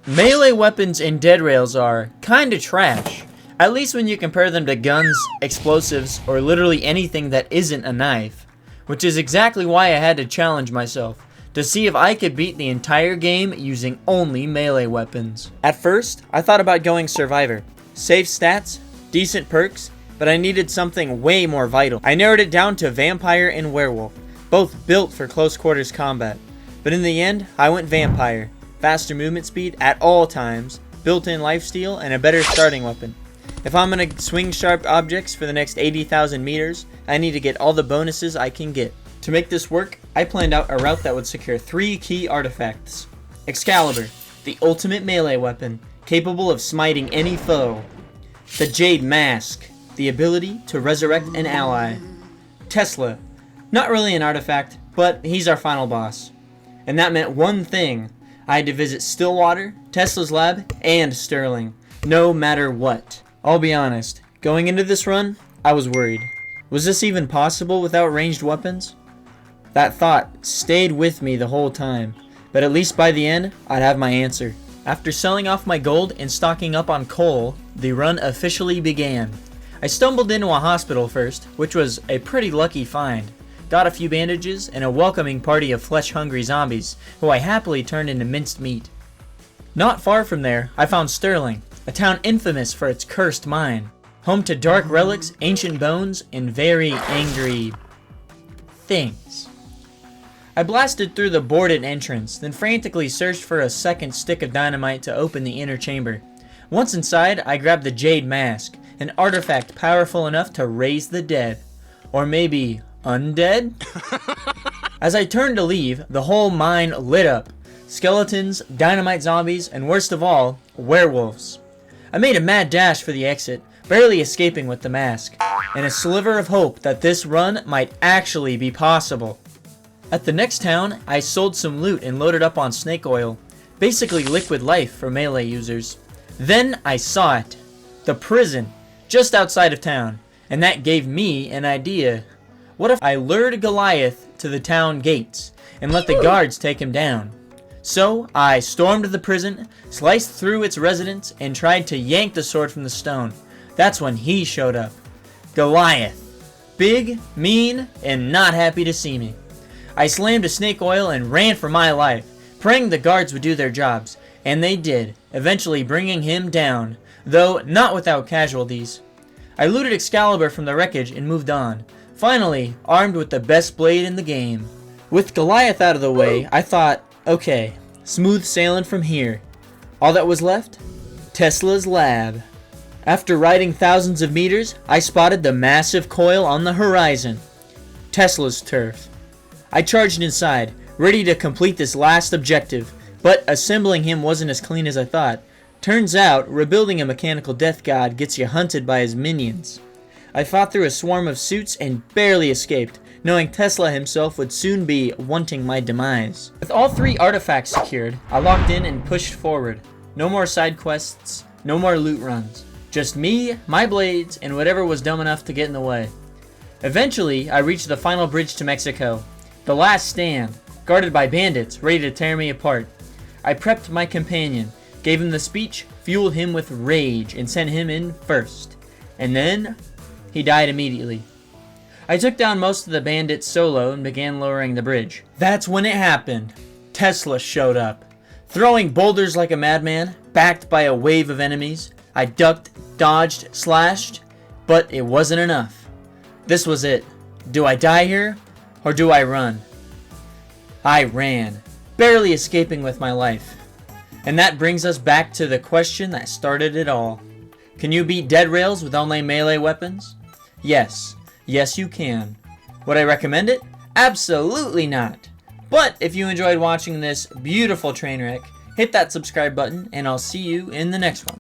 Melee weapons in Dead Rails are kinda trash, at least when you compare them to guns, explosives, or literally anything that isn't a knife. Which is exactly why I had to challenge myself, to see if I could beat the entire game using only melee weapons. At first, I thought about going Survivor. Safe stats, decent perks, but I needed something way more vital. I narrowed it down to Vampire and Werewolf, both built for close quarters combat. But in the end, I went Vampire. Faster movement speed at all times, built-in lifesteal, and a better starting weapon. If I'm gonna swing sharp objects for the next 80,000 meters, I need to get all the bonuses I can get. To make this work, I planned out a route that would secure 3 key artifacts. Excalibur, the ultimate melee weapon, capable of smiting any foe. The Jade Mask, the ability to resurrect an ally. Tesla, not really an artifact, but he's our final boss. And that meant one thing: I had to visit Stillwater, Tesla's lab, and Sterling, no matter what. I'll be honest, going into this run, I was worried. Was this even possible without ranged weapons? That thought stayed with me the whole time, but at least by the end, I'd have my answer. After selling off my gold and stocking up on coal, the run officially began. I stumbled into a hospital first, which was a pretty lucky find. Got a few bandages and a welcoming party of flesh-hungry zombies, who I happily turned into minced meat. Not far from there, I found Sterling, a town infamous for its cursed mine, home to dark relics, ancient bones, and very angry things. I blasted through the boarded entrance, then frantically searched for a second stick of dynamite to open the inner chamber. Once inside, I grabbed the Jade Mask, an artifact powerful enough to raise the dead. Or maybe undead? As I turned to leave, the whole mine lit up. Skeletons, dynamite zombies, and worst of all, werewolves. I made a mad dash for the exit, barely escaping with the mask, and a sliver of hope that this run might actually be possible. At the next town, I sold some loot and loaded up on snake oil, basically liquid life for melee users. Then I saw it. The prison, just outside of town, and that gave me an idea. What if I lured Goliath to the town gates and let the guards take him down? So I stormed the prison, sliced through its residents, and tried to yank the sword from the stone. That's when he showed up. Goliath. Big, mean, and not happy to see me. I slammed a snake oil and ran for my life, praying the guards would do their jobs, and they did, eventually bringing him down, though not without casualties. I looted Excalibur from the wreckage and moved on, finally armed with the best blade in the game. With Goliath out of the way, I thought, okay, smooth sailing from here. All that was left? Tesla's lab. After riding thousands of meters, I spotted the massive coil on the horizon. Tesla's turf. I charged inside, ready to complete this last objective, but assembling him wasn't as clean as I thought. Turns out, rebuilding a mechanical death god gets you hunted by his minions. I fought through a swarm of suits and barely escaped, knowing Tesla himself would soon be wanting my demise. With all 3 artifacts secured, I locked in and pushed forward. No more side quests, no more loot runs. Just me, my blades, and whatever was dumb enough to get in the way. Eventually, I reached the final bridge to Mexico. The last stand, guarded by bandits ready to tear me apart. I prepped my companion, gave him the speech, fueled him with rage, and sent him in first. And then, he died immediately. I took down most of the bandits solo and began lowering the bridge. That's when it happened. Tesla showed up. Throwing boulders like a madman, backed by a wave of enemies, I ducked, dodged, slashed, but it wasn't enough. This was it. Do I die here, or do I run? I ran, barely escaping with my life. And that brings us back to the question that started it all. Can you beat Dead Rails with only melee weapons? Yes. Yes, you can. Would I recommend it? Absolutely not. But if you enjoyed watching this beautiful train wreck, hit that subscribe button, and I'll see you in the next one.